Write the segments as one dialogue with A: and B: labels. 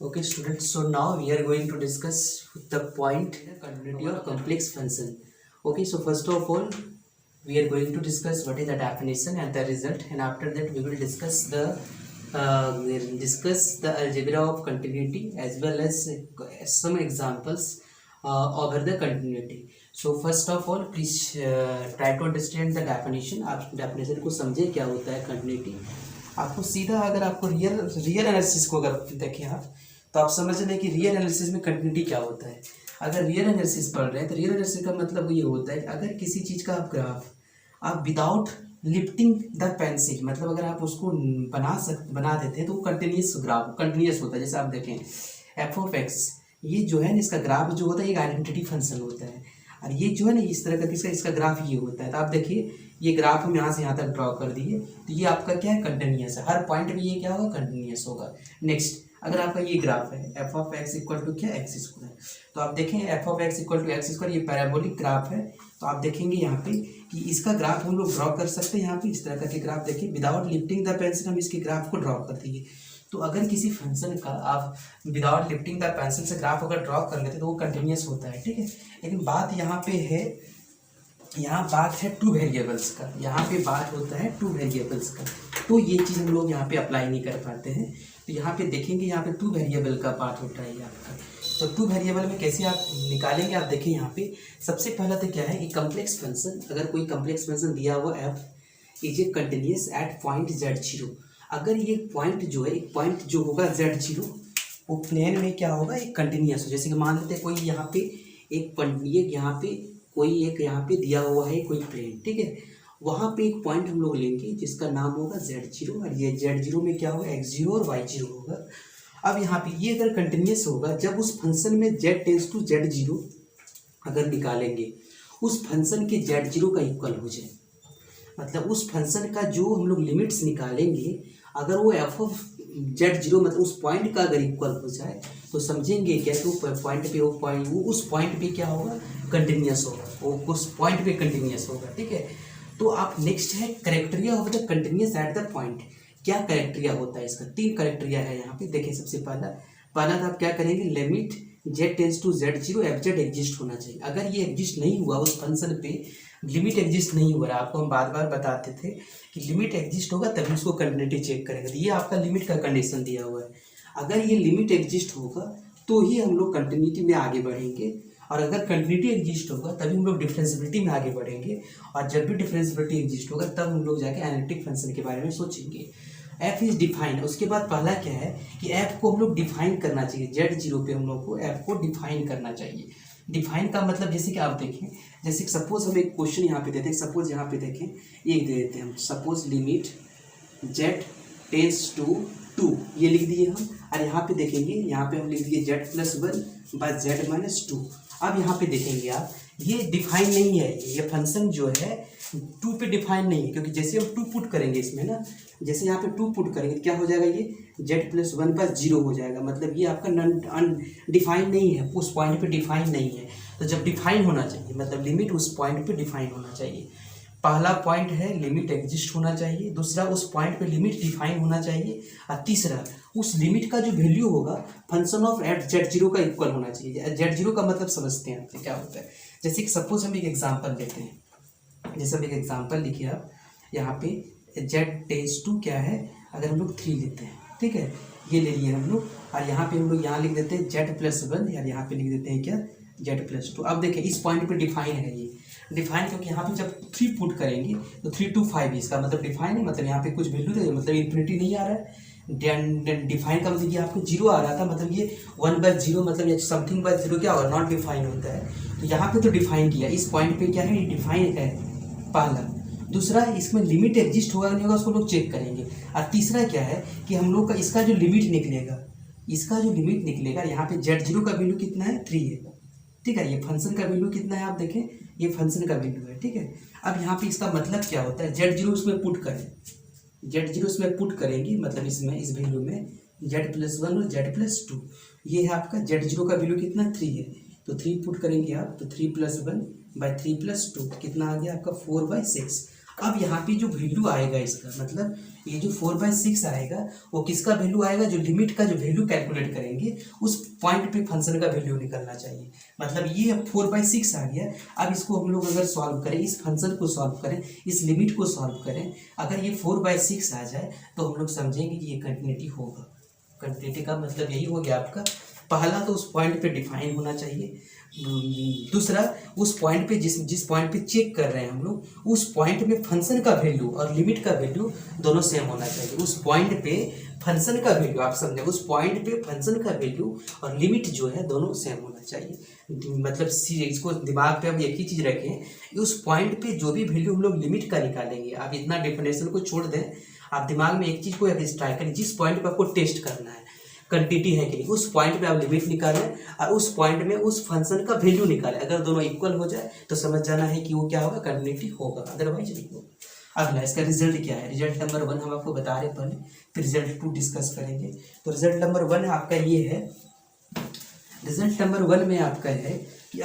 A: Okay, students. So now we are going to discuss the point continuity of complex function. Okay, so first of all, we are going to discuss what is the definition and the result, and after that we will discuss the algebra of continuity as well as some examples over the continuity. So first of all, please try to understand the definition. आप definition को समझे क्या होता है continuity. आपको सीधा अगर आपको रियल एनालिसिस को अगर देखें आप तो आप समझ लें कि रियल एनालिसिस में कंटिन्यूटी क्या होता है। अगर रियल एनालिसिस पढ़ रहे हैं तो रियल एनालिसिस का मतलब ये होता है कि अगर किसी चीज़ का आप ग्राफ आप विदाउट लिफ्टिंग द पेंसिल, मतलब अगर आप उसको बना देते हैं तो वो कंटिन्यूस होता है। जैसे आप देखें एफ ऑफ एक्स, ये जो है ना इसका ग्राफ जो होता है एक आइडेंटिटी फंक्शन होता है, और ये जो है ना इस तरह का इसका ग्राफ ये होता है। तो आप देखिए ये ग्राफ हम यहाँ से यहाँ तक ड्रॉ कर दिए तो ये आपका क्या है, कंटिन्यूस है। हर पॉइंट पे ये क्या होगा, कंटिन्यूस होगा। नेक्स्ट, अगर आपका ये ग्राफ है f of x equal to क्या, एक्स स्क्वायर, तो आप देखें f of x equal to x square, ये पैराबोलिक ग्राफ है। तो आप देखेंगे यहाँ पे कि इसका ग्राफ हम लोग ड्रॉ कर सकते हैं। यहाँ पे इस तरह का ग्राफ देखिए, विदाउट लिफ्टिंग द पेंसिल हम इसके ग्राफ को ड्रॉ कर देंगे। तो अगर किसी फंक्शन का आप विदाउट लिफ्टिंग द पेंसिल से ग्राफ अगर ड्रॉ कर लेते तो वो कंटिन्यूस होता है, ठीक है। लेकिन बात यहाँ पे है, यहाँ बात है टू वेरिएबल्स का, यहाँ पे बात होता है टू वेरिएबल्स का, तो ये चीज़ हम लोग यहाँ पे अप्लाई नहीं कर पाते हैं। तो यहाँ पे देखेंगे, यहाँ पे टू वेरिएबल का पार्ट होता है ये आपका। तो टू वेरिएबल में कैसे आप निकालेंगे, आप देखें यहाँ पे सबसे पहला तो क्या है कि कम्प्लेक्स फंक्शन, अगर कोई कम्प्लेक्स फंक्शन दिया हुआ F is a continuous at point z0, अगर ये पॉइंट जो है, एक पॉइंट जो होगा z0 वो प्लेन में क्या होगा, एक कंटिन्यूस हो। जैसे कि मान लेते हैं कोई यहाँ पे यहाँ पे कोई एक यहाँ पे दिया हुआ है कोई प्लेन, ठीक है, वहाँ पे एक पॉइंट हम लोग लेंगे जिसका नाम होगा z0, और ये z0 में क्या होगा, x0 और y0 होगा। अब यहाँ पे ये अगर कंटिन्यूस होगा, जब उस फंक्शन में z टेंड्स टू z0 अगर निकालेंगे, उस फंक्शन के z0 का इक्वल हो जाए, मतलब उस फंक्शन का जो हम लोग लिमिट्स निकालेंगे अगर वो एफ ऑफ z0 मतलब उस पॉइंट का अगर इक्वल हो जाए तो समझेंगे क्या, तो पॉइंट पे वो उस पॉइंट पे क्या होगा, कंटिन्यूस होगा, वो उस पॉइंट पे कंटिन्यूस होगा, ठीक है। तो आप नेक्स्ट है criteria of the continuous at the point. क्या करेक्टेरिया होता है इसका, तीन करेक्टेरिया है यहाँ पे। देखिए सबसे पहला तो आप क्या करेंगे, limit z tends to z0 f z exist होना चाहिए। अगर ये एग्जिस्ट नहीं हुआ, उस फंक्शन पे लिमिट एग्जिस्ट नहीं हो रहा, आपको हम बार बार बताते थे कि लिमिट एग्जिस्ट होगा तभी उसको कंटिन्यूटी चेक करेंगे। तो ये आपका लिमिट का कंडीशन दिया हुआ है, अगर ये लिमिट एग्जिस्ट होगा तो ही हम लोग कंटिन्यूटी में आगे बढ़ेंगे, और अगर कंटिन्यूटी एग्जिस्ट होगा तभी हम लोग डिफरेंशिएबिलिटी में आगे बढ़ेंगे, और जब भी डिफरेंशिएबिलिटी एग्जिस्ट होगा तब हम लोग जाके एनालिटिक फंक्शन के बारे में सोचेंगे। एफ इज डिफाइन, उसके बाद पहला क्या है कि एफ को हम लोग डिफाइन करना चाहिए, z0 पे हम लोग को एफ को डिफाइन करना चाहिए। डिफाइन का मतलब जैसे कि आप देखें, जैसे कि सपोज हम एक क्वेश्चन यहाँ पे देते हैं, सपोज यहाँ पे देखें ये दे देते हैं हम, suppose limit z tends to 2 ये लिख दिए हम, और यहाँ पे देखेंगे, यहाँ पे हम लिख दिए z+1 बाय z-2। अब यहाँ पे देखेंगे आप, ये डिफाइन नहीं है, ये फंक्शन जो है 2 पे डिफाइन नहीं है, क्योंकि जैसे हम 2 पुट करेंगे इसमें ना, जैसे यहाँ पे 2 पुट करेंगे क्या हो जाएगा, ये z+1 पर 0 हो जाएगा, मतलब ये आपका डिफाइन नहीं है, उस पॉइंट पे डिफाइन नहीं है। तो जब डिफाइन होना चाहिए मतलब लिमिट उस पॉइंट पे डिफाइन होना चाहिए। पहला पॉइंट है लिमिट एग्जिस्ट होना चाहिए, दूसरा उस पॉइंट पे लिमिट डिफाइन होना चाहिए, और तीसरा उस लिमिट का जो वैल्यू होगा फंक्शन ऑफ एट z0 का इक्वल होना चाहिए। z0 का मतलब समझते हैं आपसे क्या होता है। जैसे कि सपोज हम एक एग्जांपल लेते हैं, जैसे हम एक एग्जांपल लिखिए आप, यहाँ पे z टेंड्स टू क्या है, अगर हम लोग 3 लेते हैं, ठीक है, ये ले लिए हम लोग, और यहाँ पे हम लोग यहाँ लिख देते हैं z+1, यार यहाँ पे लिख देते हैं क्या, z+2। अब देखें इस पॉइंट पे डिफाइन है, ये डिफाइन, क्योंकि यहाँ पे जब 3 पुट करेंगे तो 3 to 5 इसका मतलब डिफाइन है, मतलब यहाँ पे कुछ वैल्यू दे, मतलब इन्फिनिटी नहीं आ रहा है। डिफाइन का मतलब ये आपको 0 आ रहा था, मतलब ये 1/0 मतलब समथिंग बाय 0 क्या होगा, नॉट डिफाइन होता है। तो यहाँ पे तो डिफाइन किया, इस पॉइंट पे क्या है, डिफाइन है पहला। दूसरा, इसमें लिमिट एग्जिस्ट होगा नहीं होगा उसको लोग चेक करेंगे, और तीसरा क्या है कि हम लोग का इसका जो लिमिट निकलेगा, यहाँ पे z0 का वैल्यू कितना है, 3 है, ठीक है, ये फंक्शन का वैल्यू कितना है, आप देखें ये फंक्शन का वैल्यू है, ठीक है। अब यहाँ पे इसका मतलब क्या होता है, z0 उसमें पुट करें, z0 उसमें पुट करेंगे, मतलब इसमें इस वैल्यू में z+1 और z+2, ये है आपका z0 का वैल्यू कितना, 3 है, तो 3 पुट करेंगे आप, तो 3+1 बाय 3+2 कितना आ गया आपका, 4/6। अब यहाँ पे जो वैल्यू आएगा इसका मतलब ये जो 4/6 आएगा वो किसका वैल्यू आएगा, जो लिमिट का जो वैल्यू कैलकुलेट करेंगे चाहिए, उस पॉइंट पे फंक्शन का वैल्यू निकलना चाहिए। मतलब ये 4/6 आ गया। अब इसको हम लोग अगर सॉल्व करें, इस फंक्शन को सॉल्व करें, इस लिमिट को सॉल्व करें, अगर ये 4/6 आ जाए तो हम लोग समझेंगे कि ये कंटिन्यूटी होगा। कंटिन्यूटी का मतलब यही हो गया आपका, पहला तो उस पॉइंट पे डिफाइन होना चाहिए, दूसरा उस पॉइंट पे जिस पॉइंट पे चेक कर रहे हैं हम लोग, उस पॉइंट में फंक्शन का वैल्यू और लिमिट का वैल्यू दोनों सेम होना चाहिए। उस पॉइंट पे फंक्शन का वैल्यू, आप समझे, उस पॉइंट पे फंक्शन का वैल्यू और लिमिट जो है दोनों सेम होना चाहिए। मतलब इसको दिमाग पे हम एक ही चीज़ रखें कि उस पॉइंट पे जो भी वैल्यू हम लोग लिमिट का निकालेंगे, आप इतना डेफिनेशन को छोड़ दें, आप दिमाग में एक चीज़ को ट्राई करें, जिस पॉइंट पे आपको टेस्ट करना है कंटिन्यूटी है कि नहीं, उस पॉइंट पे आप लिमिट निकालें और उस पॉइंट में उस फंक्शन का वैल्यू निकालें। अगर दोनों इक्वल हो जाए तो समझ जाना है कि वो क्या होगा, कंटिन्यूटी होगा, अदरवाइज नहीं होगा। अगला इसका रिजल्ट क्या है, रिजल्ट नंबर 1 हम आपको बता रहे पहले, फिर रिजल्ट 2 डिस्कस करेंगे। तो रिजल्ट नंबर 1 आपका ये है, रिजल्ट नंबर 1 में आपका है कि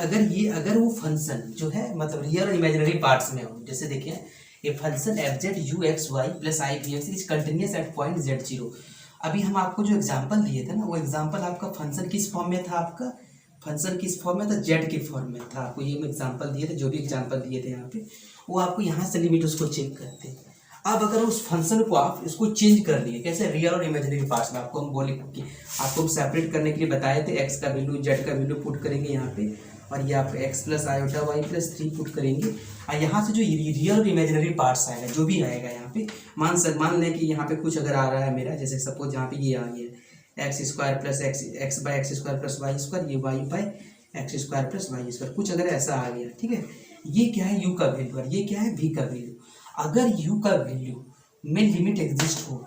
A: अगर वो फंक्शन जो है मतलब रियल और इमेजिनरी पार्ट्स में हो, जैसे देखिए ये function f(z)u(x, y) + i(v(x) is continuous at point z0। अभी हम आपको जो एग्जांपल दिए थे ना, वो एग्जांपल आपका फंक्शन किस फॉर्म में था, आपका फंक्शन किस फॉर्म में था, जेड के फॉर्म में था। आपको ये हम एग्जांपल दिए थे, जो भी एग्जांपल दिए थे यहाँ पे, वो आपको यहाँ से लिमिट उसको चेक करते हैं। अब अगर उस फंक्शन को आप इसको चेंज कर लिए, कैसे, रियल और इमेजिनरी पार्ट्स में, आपको हम बोले कि आपको सेपरेट करने के लिए बताए थे, एक्स का वैल्यू जेड का वैल्यू पुट करेंगे यहाँ पे, और ये आप x + i y + 3 पुट करेंगे, और यहाँ से जो रियल और इमेजिनरी पार्ट्स आएगा, जो भी आएगा यहाँ पे, मान लें कि यहाँ पे कुछ अगर आ रहा है मेरा, जैसे सपोज यहाँ पे ये आ गया x² + x/x² + y², ये y/x² + y², कुछ अगर ऐसा आ गया, ठीक है, ये क्या है, u का वैल्यू, और ये क्या है, v का वैल्यू। अगर u का वैल्यू में लिमिट एग्जिस्ट हो,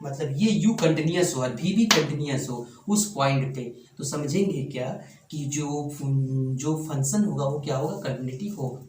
A: मतलब ये u कंटिन्यूअस हो और v भी कंटिन्यूअस हो उस पॉइंट पे, तो समझेंगे क्या कि जो फंक्शन होगा वो क्या होगा, कंटिन्यूटी होगा।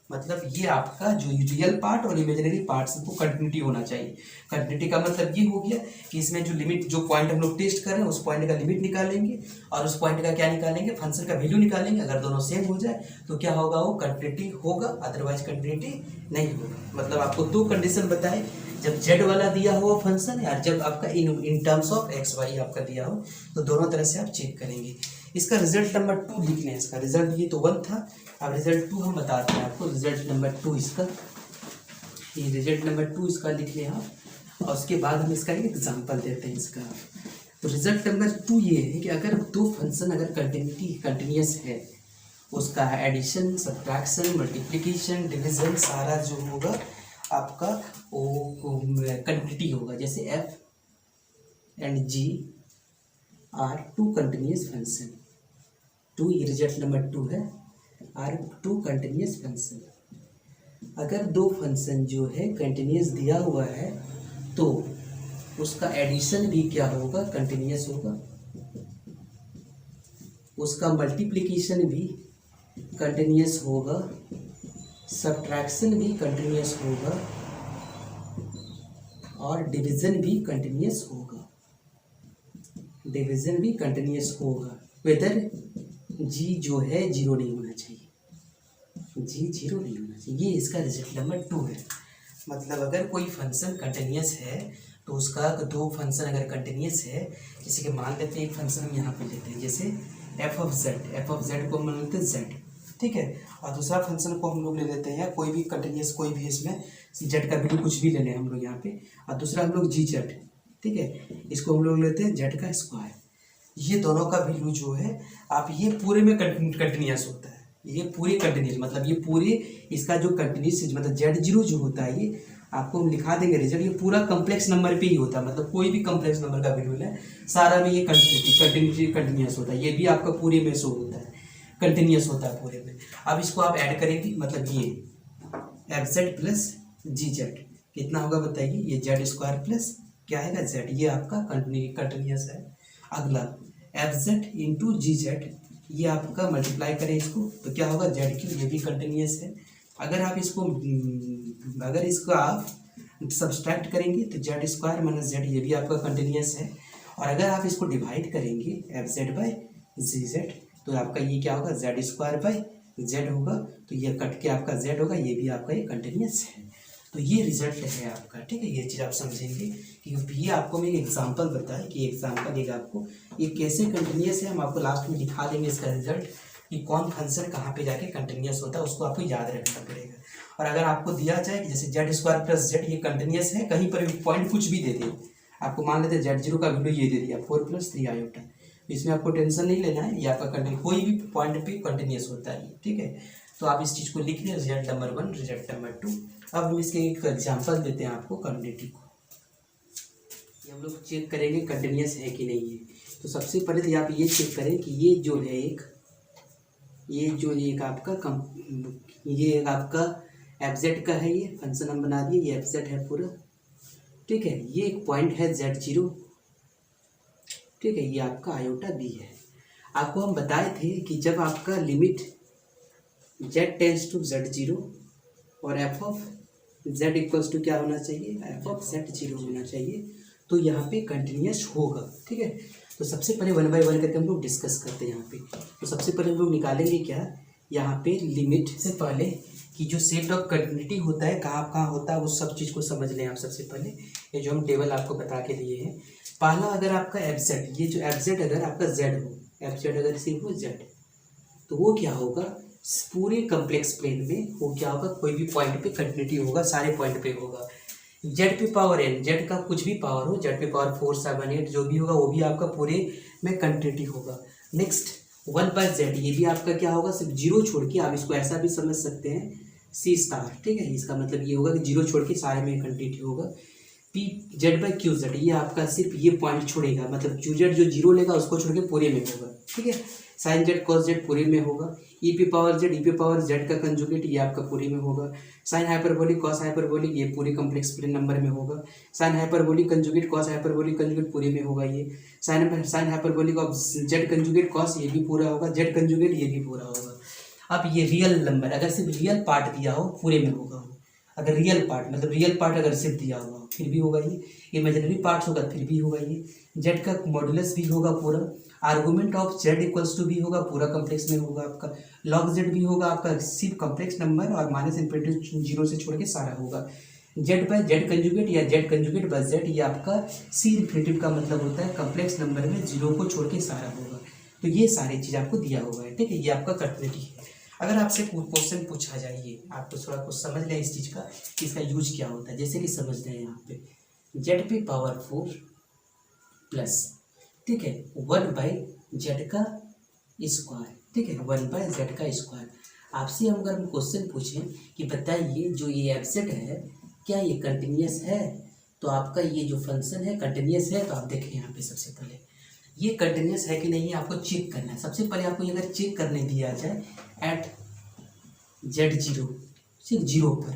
A: मतलब ये आपका जो रियल पार्ट और इमेजिनरी पार्ट्स को कंटिन्यूटी होना चाहिए। कंटिन्यूटी का मतलब ये हो गया कि इसमें जो लिमिट, जो पॉइंट हम लोग टेस्ट कर रहे हैं, उस पॉइंट का लिमिट निकालेंगे और उस पॉइंट का क्या निकालेंगे, फंक्शन का वैल्यू निकालेंगे। अगर दोनों सेम हो जाए तो क्या होगा, वो कंटिन्यूटी होगा, अदरवाइज कंटिन्यूटी नहीं होगा। मतलब आपको 2 कंडीशन बताए, जब z वाला दिया हो फंक्शन, या जब आपका in terms of x y आपका दिया हो, तो दोनों तरह से आप चेक करेंगे। इसका रिजल्ट नंबर 2 लिख लें। इसका रिजल्ट ये तो 1 था, अब रिजल्ट 2 हम बताते हैं आपको। रिजल्ट नंबर 2 इसका, ये रिजल्ट नंबर 2 इसका लिख लें आप, और उसके बाद हम इसका एक एग्जांपल देते हैं इसका। तो रिजल्ट नंबर 2 ये है कि अगर 2 फंक्शन अगर कंटिन्यूअस है, उसका एडिशन, सब्ट्रैक्शन, मल्टीप्लिकेशन, डिविजन सारा जो होगा आपका वो कंटिन्यूटी होगा। जैसे f and g are 2 continuous function, 2 ये रिजल्ट नंबर 2 है, आर 2 कंटिन्यूअस फंक्शन। अगर 2 फंक्शन जो है कंटिन्यूअस दिया हुआ है तो उसका एडिशन भी क्या होगा, कंटिन्यूअस होगा, उसका मल्टीप्लिकेशन भी कंटिन्यूअस होगा, सब्ट्रैक्शन भी कंटिन्यूअस होगा, और डिवीजन भी कंटिन्यूअस होगा। डिवीजन भी कंटिन्यूअस होगा, वेदर g जो है 0 नहीं होना चाहिए, g 0 नहीं होना चाहिए। ये इसका रिजल्ट नंबर 2 है। मतलब अगर कोई फंक्शन कंटिन्यूअस है तो उसका 2 फंक्शन अगर कंटिन्यूअस है, जैसे कि मान लेते हैं एक फंक्शन हम यहाँ पे लेते हैं, जैसे f(z) को हम लेते हैं z, ठीक है, और दूसरा फंक्शन को हम लोग ले लेते हैं, या कोई भी कंटिन्यूअस, कोई भी इसमें z का वैल्यू कुछ भी ले लें हम लोग यहाँ पे, और दूसरा हम लोग gz, ठीक है, इसको हम लोग लेते हैं z²। ये दोनों का वैल्यू जो है आप, ये पूरे में कंटिन्यूअस होता है, ये पूरे कंटिन्यूअस, मतलब ये पूरे इसका जो कंटिन्यूअस मतलब z0 जो होता है, ये आपको हम लिखा देंगे रिजल्ट, ये पूरा कम्प्लेक्स नंबर पे ही होता है। मतलब कोई भी कम्प्लेक्स नंबर का वैल्यू है सारा में ये कंटिन्यूअस होता है, ये भी आपका पूरे में शो होता है, कंटिन्यूअस होता है पूरे में। अब इसको आप ऐड करेंगे, मतलब ये f(z) + gz कितना होगा बताइए, ये z² प्लस क्या है z, ये आपका कंटिन्यूअस है। अगला f(z) × gz, ये आपका मल्टीप्लाई करें इसको तो क्या होगा, z3, ये भी कंटिन्यूअस है। अगर इसको आप सब्सट्रैक्ट करेंगे तो z² - z, ये भी आपका कंटिन्यूअस है। और अगर आप इसको डिवाइड करेंगे f(z)/gz, तो आपका ये क्या होगा, z² z होगा, तो ये कट के आपका z होगा, ये भी आपका ये कंटिन्यूअस है। तो ये रिजल्ट है आपका, ठीक है। ये चीज़ आप समझेंगे कि ये आपको मैं एक एग्जांपल बताया कि एग्जांपल देगा आपको ये कैसे कंटिन्यूस है। हम आपको लास्ट में दिखा देंगे इसका रिजल्ट कि कौन फंक्शन कहाँ पे जाके कंटिन्यूस होता है, उसको आपको याद रखना पड़ेगा। और अगर आपको दिया जाए कि जैसे जेड स्क्वायर प्लस जेड ये कंटिन्यूस है, कहीं पर पॉइंट कुछ भी दे दे, आपको मान लेते हैं जेड जीरो का वैल्यू ये दे दिया 4 + 3 आयोटा, इसमें आपको टेंशन नहीं लेना है, ये आपका कंटिन्यू कोई भी पॉइंट पे कंटिन्यूस होता है, ठीक है। तो आप इस चीज़ को लिख लें, रिजल्ट नंबर 1, रिजल्ट नंबर 2। अब हम इसके एक एग्जाम्पल देते हैं आपको कंटिन्यूटी को, हम लोग चेक करेंगे कंटिन्यूस है कि नहीं है। तो सबसे पहले तो आप ये चेक करें कि ये जो है एक आपका ये एक आपका एफजेड का है, ये फंक्शन हम बना दिए, ये एफजेड है पूरा, ठीक है। ये एक पॉइंट है Z0, ठीक है, ये आपका आयोटा बी है। आपको हम बताए थे कि जब आपका limit z tends to Z0 और f of z equals to क्या होना चाहिए, f ऑफ Z0 होना चाहिए, तो यहाँ पे कंटिन्यूस होगा, ठीक है। तो सबसे पहले 1 बाय 1 करके हम लोग डिस्कस करते हैं यहाँ पे। तो सबसे पहले हम लोग निकालेंगे क्या, यहाँ पे लिमिट से पहले कि जो सेट ऑफ कंटिन्यूटी होता है कहाँ कहाँ होता है, उस सब चीज़ को समझ लें आप। सबसे पहले ये जो हम टेबल आपको बता के दिए हैं, पहला अगर आपका एफजेड, ये जो एफजेड अगर आपका जेड हो, एफजेड अगर सिर्फ हो जेड, तो वो क्या होगा, पूरे कम्प्लेक्स प्लेन में वो क्या होगा, कोई भी पॉइंट पे कंटिन्यूटी होगा, सारे पॉइंट पे होगा। जेड पे पावर n, जेड का कुछ भी पावर हो, जेड पे पावर 4, 7, 8 जो भी होगा वो भी आपका पूरे में कंटिन्यूटी होगा। नेक्स्ट 1 बाय जेड, ये भी आपका क्या होगा, सिर्फ जीरो छोड़ के, आप इसको ऐसा भी समझ सकते हैं सी स्टार, ठीक है। इसका मतलब ये होगा कि जीरो छोड़ के सारे में कंटिन्यूटी होगा। P Z by Q Z, ये आपका सिर्फ ये पॉइंट छोड़ेगा, मतलब क्यू जेड जो जीरो लेगा उसको छोड़ के पूरे में होगा, ठीक है। साइन जेड कॉस जेड पूरे में होगा। ई पी पावर जेड का कंजुगेट ये आपका पूरे में होगा। साइन हाइपरबोलिक कॉस हाइपरबोलिक ये पूरे कम्प्लेक्स प्लेन नंबर में होगा। Sine hyperbolic conjugate cos hyperbolic conjugate पूरे में होगा। ये sine hyperbolic of Z conjugate cos ये भी पूरा होगा, जेड कंजुगेट ये भी पूरा होगा। अब ये रियल नंबर अगर सिर्फ रियल पार्ट दिया हो पूरे में होगा, अगर रियल पार्ट मतलब रियल पार्ट अगर सिर्फ दिया हुआ फिर भी होगा। ये इमेजिनरी पार्ट्स होगा फिर भी होगा। ये जेड का मॉडुलस भी होगा पूरा, argument of z equals to भी होगा, पूरा कम्प्लेक्स में होगा आपका। लॉग जेड भी होगा आपका, सिर्फ कम्प्लेक्स नंबर और माइनस इन्फिनिटी जीरो से छोड़ के सारा होगा। जेड बाय जेड कंजुगेट या जेड कंजुगेट बाय जेड ये आपका सी इन्फिनिटिव का मतलब होता है कम्प्लेक्स नंबर में जीरो को छोड़ के सारा होगा। तो ये सारी चीज़ आपको दिया हुआ है, ठीक है। ये आपका कंटिन्यूटी है। अगर आपसे क्वेश्चन पूछा जाए, ये आपको थोड़ा कुछ समझ लें इस चीज़ का कि इसका यूज क्या होता है। जैसे कि समझ लें यहाँ पे जेड पे पावर 4 प्लस, ठीक है, 1 बाई जेड का स्क्वायर, ठीक है, 1 बाई जेड का स्क्वायर। आपसे हम अगर क्वेश्चन पूछें कि बताइए जो ये एफजेड है क्या ये कंटिन्यूस है, तो आपका ये जो फंक्शन है कंटिन्यूस है। तो आप देखें यहाँ पे सबसे पहले ये कंटिन्यूस है कि नहीं आपको चेक करना है। सबसे पहले आपको ये अगर चेक करने दिया जाए एट Z0 सिर्फ जीरो पर,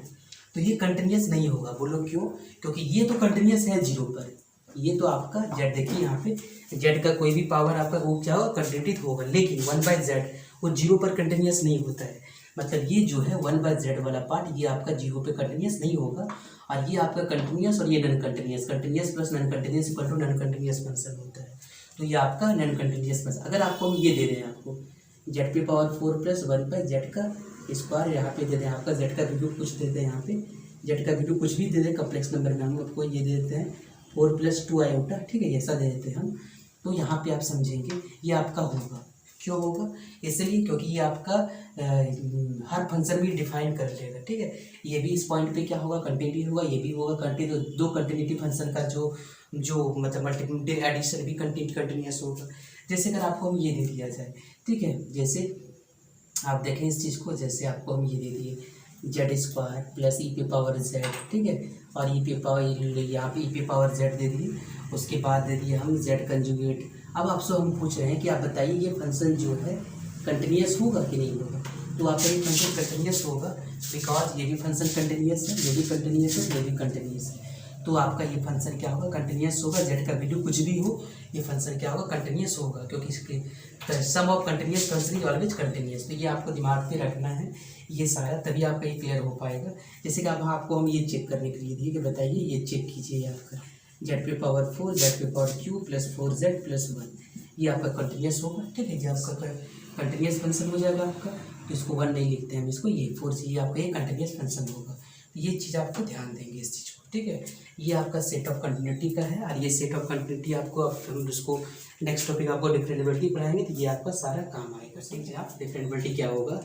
A: तो ये कंटिन्यूस नहीं होगा। बोलो क्यों, क्योंकि ये तो कंटिन्यूस है जीरो पर, ये तो आपका जेड देखिए यहाँ पे जेड का कोई भी पावर आपका वो क्या होगा कंटिन्यूटी होगा, लेकिन 1 बाय जेड वो जीरो पर कंटिन्यूस नहीं होता है। मतलब ये जो है 1 बाय जेड वाला पार्ट ये आपका जीरो पे कंटिन्यूस नहीं होगा, और ये आपका कंटिन्यूस और ये non continuous, continuous plus non continuous equal to non continuous function होता है। तो ये आपका नॉन कंटिन्यूस फंक्शन। अगर आपको हम ये दे रहे हैं आपको जेड पे पावर 4 प्लस 1 बाई जेड का स्क्वायर, यहाँ पे दे दें आपका जेड का वैल्यू कुछ दे दें, यहाँ पे जेड का वैल्यू कुछ भी दे दें कम्प्लेक्स नंबर में, हम आपको ये दे देते हैं 4 + 2 आयोटा, ठीक है, ऐसा दे देते हैं हम। तो यहाँ पे आप समझेंगे ये आपका होगा। क्यों होगा, इसलिए क्योंकि ये आपका हर फंक्शन भी डिफाइन कर लेगा, ठीक है। ये भी इस पॉइंट पे क्या होगा कंटिन्यूटी होगा, ये भी होगा कंटिन्यू, दो कंटिन्यूटी फंक्शन का जो मतलब मल्टीप्लिकेशन एडिशन भी कंटिन्यूस होगा। जैसे अगर आपको हम ये दे दिया जाए, ठीक है, जैसे आप देखें इस चीज़ को, जैसे आपको हम ये दे दिए जेड स्क्वायर प्लस ई पे पावर जेड, ठीक है, और ई पे पावर यहाँ पे ई पे पावर जेड दे दिए, उसके बाद दे दिए हम जेड कंजुगेट। अब आपसे हम पूछ रहे हैं कि आप बताइए ये फंक्शन जो है कंटिन्यूस होगा कि नहीं होगा। तो आपका ये फंक्शन कंटिन्यूस होगा, बिकॉज ये भी फंक्शन कंटिन्यूस है, ये भी कंटिन्यूस है, ये भी कंटिन्यूस है। तो आपका ये फंक्शन क्या होगा कंटिन्यूस होगा। जेड का वैल्यू कुछ भी हो ये फंक्शन क्या होगा कंटिन्यूस होगा, क्योंकि इसके sum of continuous function is always continuous. तो ये आपको दिमाग में रखना है ये सारा, तभी आपका ये क्लियर हो पाएगा। जैसे कि अब आपको हम ये चेक करने के लिए दिए कि बताइए ये चेक कीजिए आपका जेड पे पावर 4 जेड पे power Q plus 4z plus 1 ये आपका कंटिन्यूस होगा, ठीक है। ये आपका कंटिन्यूस फंक्शन हो जाएगा आपका, तो इसको 1 नहीं लिखते हैं हम, इसको ये 4 से ये आपका ये कंटिन्यूस फंक्शन होगा। ये चीज़ आपको ध्यान देंगे इस चीज़ को, ठीक है। ये आपका सेट ऑफ कंटिन्यूटी का है, और ये सेट ऑफ कंटिन्यूटी आपको, अब हम उसको नेक्स्ट टॉपिक आपको डिफरेंशिएबिलिटी पढ़ाएंगे, तो ये आपका सारा काम आएगा, ठीक है। आप डिफरेंशिएबिलिटी क्या होगा,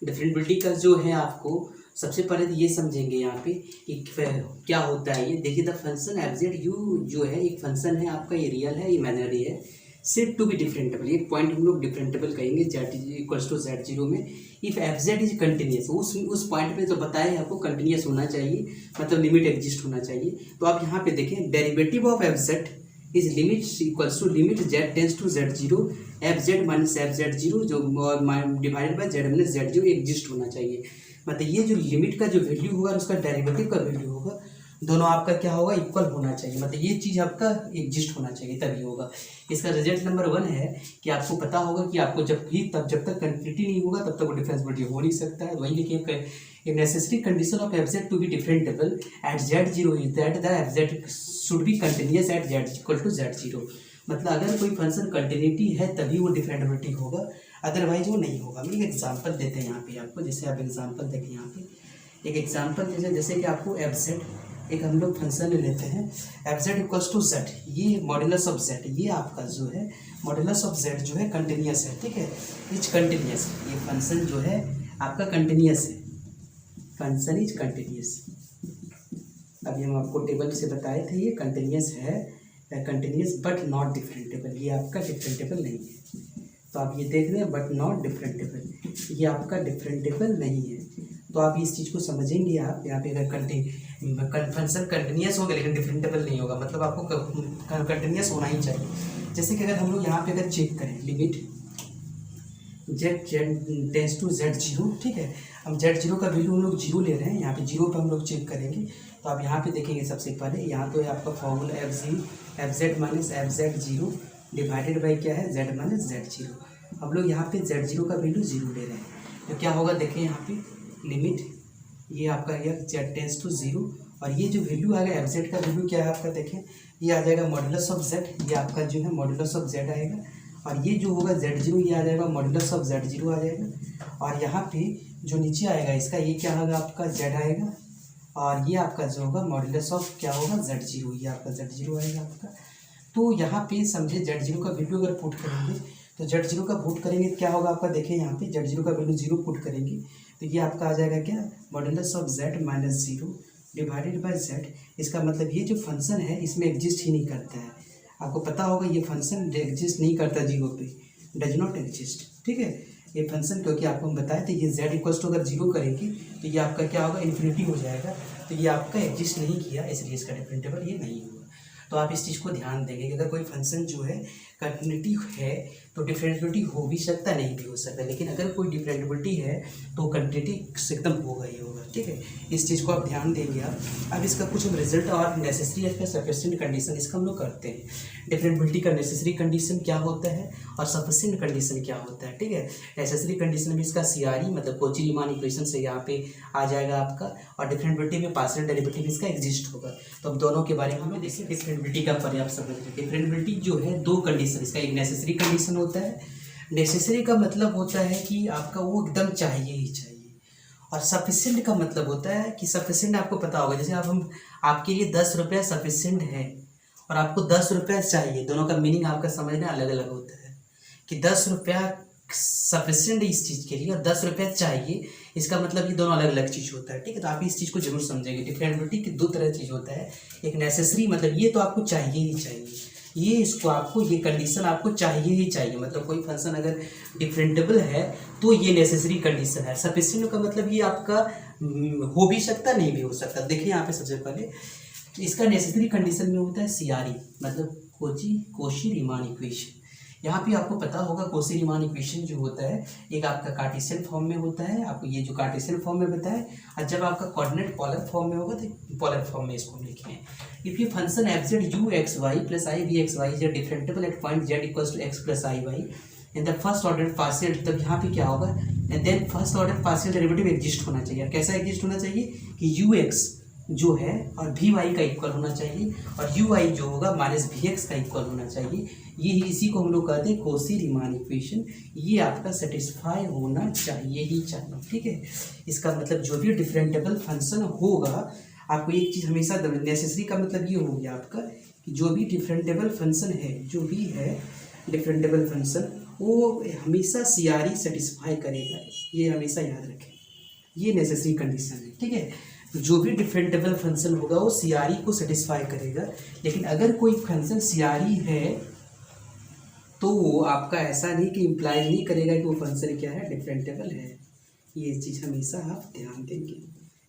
A: डिफरेंशिएबिलिटी का जो है आपको सबसे पहले तो ये समझेंगे यहाँ पे कि क्या होता है। ये देखिए, the function F Z you जो है एक फंक्शन है आपका, ये रियल है, इमेजिनरी है, सेड टू बी डिफरेंटेबल। एक पॉइंट हम लोग डिफरेंटेबल कहेंगे Z equals to Z zero में, if F Z is continuous. उस पॉइंट पे जो बताया आपको कंटिन्यूस होना चाहिए, मतलब लिमिट एग्जिस्ट होना चाहिए। तो आप यहाँ पे देखें, derivative of F Z is limit equals to limit Z tends to Z zero F Z minus F Z zero जो divided by Z minus Z zero exist होना चाहिए। मतलब ये जो लिमिट का जो वैल्यू होगा, उसका डेरिवेटिव का वैल्यू होगा, दोनों आपका क्या होगा, इक्वल होना चाहिए। मतलब ये चीज़ आपका एग्जिस्ट होना चाहिए, तभी होगा। इसका रिजल्ट नंबर 1 है कि आपको पता होगा कि आपको जब तक कंटिन्यूटी नहीं होगा तब तक वो डिफरेंशिएबिलिटी हो नहीं सकता है। वही लिखिए, a necessary condition of F Z to be differentiable at Z zero is that the F Z should be continuous at Z equal to Z zero. मतलब अगर कोई फंक्शन कंटिन्यूटी है तभी वो डिफरेंटेबिलिटी होगा, अदरवाइज वो नहीं होगा। हम एक एग्जांपल देते हैं यहाँ पे आपको, जैसे आप एग्जांपल देखें यहाँ पे एक एग्जांपल जैसे कि आपको एफ जेड एक हम लोग फंक्शन ले लेते हैं, f z equals to z, ये मॉड्यूलस ऑफ जेड, ये आपका जो है मॉड्यूलस ऑफ जेड जो है कंटिन्यूस है, ठीक है, इज कंटिन्यूस। ये फंक्शन जो है आपका कंटिन्यूस है, फंक्शन इज कंटिन्यूस। अभी हम आपको टेबल से बताए थे, ये कंटिन्यूस है, कंटिन्यूस बट नॉट डिफरेंटेबल, ये आपका डिफरेंटेबल नहीं है। तो आप ये देख रहे हैं, बट नॉट डिफरेंटेबल, ये आपका डिफरेंटेबल नहीं है। तो आप इस चीज़ को समझेंगे। आप यहाँ पे अगर फंक्शन कंटिन्यूस होगा लेकिन डिफरेंटेबल नहीं होगा, मतलब आपको कंटिन्यूस होना ही चाहिए। जैसे कि अगर हम लोग यहाँ पे अगर चेक करें limit Z tends to Z zero, ठीक है, हम जेड जीरो का वैल्यू हम लोग जीरो ले रहे हैं, यहाँ पे जीरो पे हम लोग चेक करेंगे। तो आप यहाँ पे देखेंगे, सबसे पहले यहाँ तो आपका formula F Z minus F Z zero divided by क्या है, जेड माइनस जेड जीरो। हम लोग यहाँ पे जेड जीरो का वैल्यू जीरो ले रहे हैं, तो क्या होगा, देखें यहाँ पे लिमिट ये आपका f z tends to zero, और ये जो वैल्यू आएगा एफ जेड का वैल्यू क्या है आपका, देखें ये आ जाएगा मॉड्यूलस ऑफ जेड, ये आपका जो है मॉड्यूलस ऑफ जेड आएगा, और ये जो होगा जेड जीरो ये आ जाएगा मॉड्यूलस ऑफ जेड जीरो आ जाएगा, और यहाँ पे जो नीचे आएगा इसका ये क्या होगा आपका जेड आएगा, और ये आपका जो होगा मॉड्यूलस ऑफ क्या होगा जेड जीरो, ये आपका जेड जीरो आएगा आपका। तो यहाँ पे समझे जेड जीरो का वैल्यू अगर पुट करेंगे तो जेड जीरो का पुट करेंगे क्या होगा आपका, देखें यहाँ पे जेड जीरो का वैल्यू जीरो पुट करेंगे तो ये आपका आ जाएगा क्या, modulus of Z minus zero divided by Z. इसका मतलब ये जो फंक्शन है इसमें एग्जिस्ट ही नहीं करता है, आपको पता होगा ये फंक्शन एग्जिस्ट नहीं करता जीरो पे, डज नॉट एग्जिस्ट, ठीक है ये फंक्शन, क्योंकि आपको हम बताए थे ये जेड इक्वल्स टू अगर जीरो करेंगे तो ये आपका क्या होगा, इन्फिनिटी हो जाएगा, तो ये आपका एग्जिस्ट नहीं किया, इसलिए इसका डिफरेंटेबल ये नहीं हुआ। तो आप इस चीज़ को ध्यान देंगे कि अगर कोई फंक्शन जो है कंटिन्यूटी है तो डिफरेंशिएबिलिटी हो भी सकता नहीं भी हो सकता, लेकिन अगर कोई डिफरेंशिएबिलिटी है तो कंटिन्यूटी एकदम होगा ही होगा, ठीक है, इस चीज़ को आप ध्यान देंगे आप। अब इसका कुछ हम रिजल्ट और नेसेसरी या सफिशिएंट कंडीशन इसका हम लोग करते हैं। डिफरेंशिएबिलिटी का नेसेसरी कंडीशन क्या होता है और सफिशिएंट कंडीशन क्या होता है, ठीक है। नेसेसरी कंडीशन में इसका CRE मतलब कोची-रीमान इक्वेशन से यहाँ पे आ जाएगा आपका, और डिफरेंशिएबिलिटी में पार्शियल डेरिवेटिव इसका एग्जिस्ट होगा। तो अब दोनों के बारे में हमें देखिए, डिफरेंशिएबिलिटी का पर्याप्त समझ लें। डिफरेंशिएबिलिटी जो है दो कंडीशन, इसका एक नेसेसरी कंडीशन होता है, नेसेसरी का मतलब होता है कि आपका वो एकदम चाहिए ही चाहिए, और सफिशिएंट का मतलब होता है कि सफिशिएंट आपको पता होगा, जैसे आप हम आपके लिए 10 रुपया सफिशिएंट है और आपको 10 रुपया चाहिए, दोनों का मीनिंग आपका समझना अलग अलग होता है। कि 10 रुपया सफिशिएंट इस चीज़ के लिए और 10 रुपया चाहिए, इसका मतलब ये दोनों अलग अलग चीज़ होता है, ठीक है। तो आप इस चीज़ को जरूर समझेंगे। डिफरेंशिएबिलिटी की दो तरह चीज़ होता है, एक नेसेसरी मतलब ये तो आपको चाहिए ही चाहिए, ये इसको आपको ये कंडीशन आपको चाहिए ही चाहिए, मतलब कोई फंक्शन अगर डिफरेंटेबल है तो ये नेसेसरी कंडीशन है। सफिशिएंट का मतलब ये आपका हो भी सकता नहीं भी हो सकता। देखिए यहाँ पे सबसे पहले इसका नेसेसरी कंडीशन में होता है CRE मतलब कोशी-रीमान इक्वेशन। यहाँ पे आपको पता होगा कोशी-रीमान इक्वेशन जो होता है एक आपका कार्टेशियन फॉर्म में होता है, आपको ये जो कार्टेशियन फॉर्म में बताए, और जब आपका कोऑर्डिनेट पोलर फॉर्म में होगा तो पोलर फॉर्म में इसको लिखें। इफ ये function F Z U X Y plus I V X Y Z differentiable at point Z equals to X plus I Y in the first order partial, तब यहाँ पे क्या होगा, and then first order partial derivative exist होना चाहिए। कैसा exist होना चाहिए कि यू एक्स जो है और भी वाई का इक्वल होना चाहिए और यू आई जो होगा माइनस भी एक्स का इक्वल होना चाहिए। ये इसी को हम लोग कहते हैं कोशी-रीमान इक्वेशन। ये आपका सेटिस्फाई होना चाहिए ही चाहिए, ठीक है। इसका मतलब जो भी डिफरेंटेबल फंक्शन होगा, आपको एक चीज़ हमेशा नेसेसरी का मतलब ये हो गया आपका कि जो भी डिफरेंटेबल फंक्शन है, जो भी है डिफरेंटेबल फंक्शन, वो हमेशा CRE सेटिस्फाई करेगा। ये हमेशा याद रखें, ये नेसेसरी कंडीशन है, ठीक है। जो भी डिफरेंटेबल फंक्शन होगा वो CRE को सेटिस्फाई करेगा। लेकिन अगर कोई फंक्शन CRE है तो वो आपका ऐसा नहीं कि इम्प्लाई नहीं करेगा कि वो फंक्शन क्या है, डिफरेंटेबल है। ये चीज़ हमेशा आप ध्यान देंगे,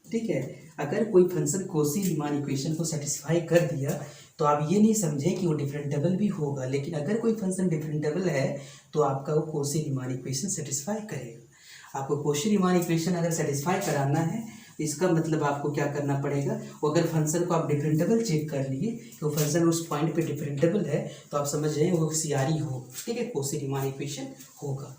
A: ठीक है। अगर कोई फंक्शन कोशी-रीमान इक्वेशन को सेटिस्फाई कर दिया तो आप ये नहीं समझें कि वो डिफरेंटेबल भी होगा। लेकिन अगर कोई फंक्शन डिफरेंटेबल है तो आपका वो कोशी-रीमान इक्वेशन सेटिस्फाई करेगा। आपको कोशी-रीमान इक्वेशन अगर सेटिस्फाई कराना है तो इसका मतलब आपको क्या करना पड़ेगा, वो अगर फंक्शन को आप डिफरेंटेबल चेक कर लिए कि वो फंक्शन उस पॉइंट पे डिफरेंटेबल है तो आप समझ जाइए वो CRE हो, ठीक है, कोशी-रीमान इक्वेशन होगा।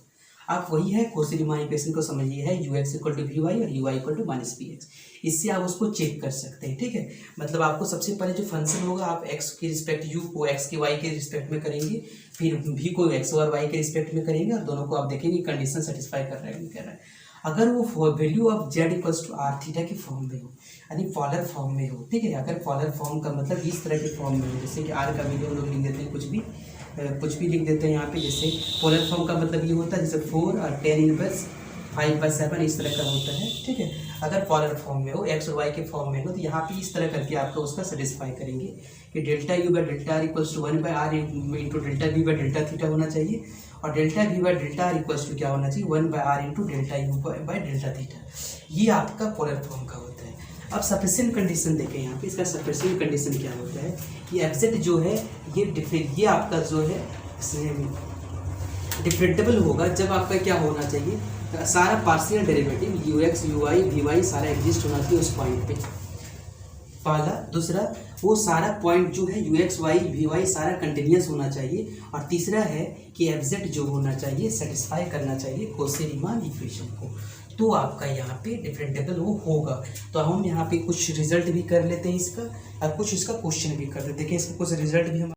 A: आप वही है कोशी-रीमान इक्वेशन को समझिए है ux equal to V Y और U I equal to minus B X. इससे आप उसको चेक कर सकते हैं, ठीक है। मतलब आपको सबसे पहले जो फंक्शन होगा आप x के रिस्पेक्ट u को x के y के रिस्पेक्ट में करेंगे, फिर v को x और y के रिस्पेक्ट में करेंगे और दोनों को आप देखेंगे कंडीशन सेटिस्फाई कर रहा है नहीं कर रहा है। अगर वो value of z equals to r theta के फॉर्म में हो, यानी फॉलर फॉर्म में हो, ठीक है। अगर फॉलर फॉर्म का मतलब इस तरह के फॉर्म में हो, जैसे कि आर का वैल्यू हम लोग लिख देते हैं, कुछ भी लिख देते हैं यहाँ पे। जैसे पोलर फॉर्म का मतलब ये होता है जैसे 4 और 10 इनवर्स 5/7 इस तरह का होता है, ठीक है। अगर पोलर फॉर्म में हो, एक्स और वाई के फॉर्म में हो, तो यहाँ पे इस तरह करके आपको उसका सेटिस्फाई करेंगे कि delta u by delta r equals to 1/r into delta v by delta theta होना चाहिए और delta v by delta r equals to क्या होना चाहिए, 1/r into delta u by delta theta. ये आपका पोलर फॉर्म का होता है। अब सफिशिएंट कंडीशन देखें यहाँ पे, इसका सफिशिएंट कंडीशन क्या होता है कि एग्जैक्ट जो है ये आपका जो है डिफरेंटेबल होगा जब आपका क्या होना चाहिए, सारा partial derivative ux uy vy सारा एग्जिस्ट होना चाहिए उस पॉइंट पे, पहला। दूसरा, वो सारा पॉइंट जो है ux y vy सारा कंटिन्यूस होना चाहिए और तीसरा है कि एग्जैक्ट जो होना चाहिए सेटिस्फाई करना चाहिए कोशी-रीमान इक्वेशन को, तो आपका यहाँ पे डिफरेंटेबल वो होगा। तो हम यहाँ पे कुछ रिजल्ट भी कर लेते हैं इसका और कुछ इसका क्वेश्चन भी कर देते हैं। देखिए इसका कुछ रिजल्ट भी हम